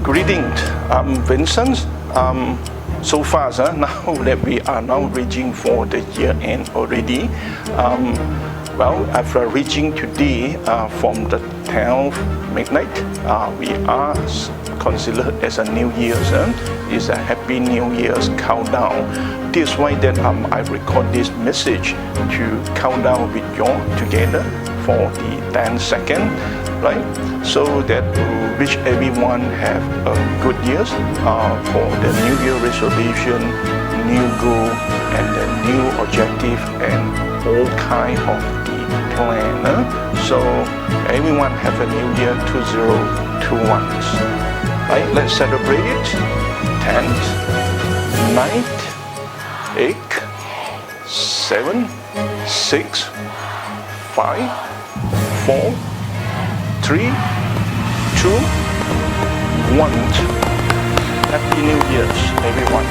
Greetings, I'm Vincent. So far, now that we are now reaching for the year end already, well, after reaching today from the 12th midnight, we are considered as a New Year's. It's a Happy New Year's countdown. This is why that I record this message to count down with you together for the 10 seconds, right? So that wish everyone have a good year for the New Year resolution, new goal, and the new objective, and all kind of the plan. So everyone have a New Year 2021. Right? Let's celebrate it. 10th, 9th, 8th, 7, 6, 5, 4, 3, 2, 1. Happy New Year's, everyone.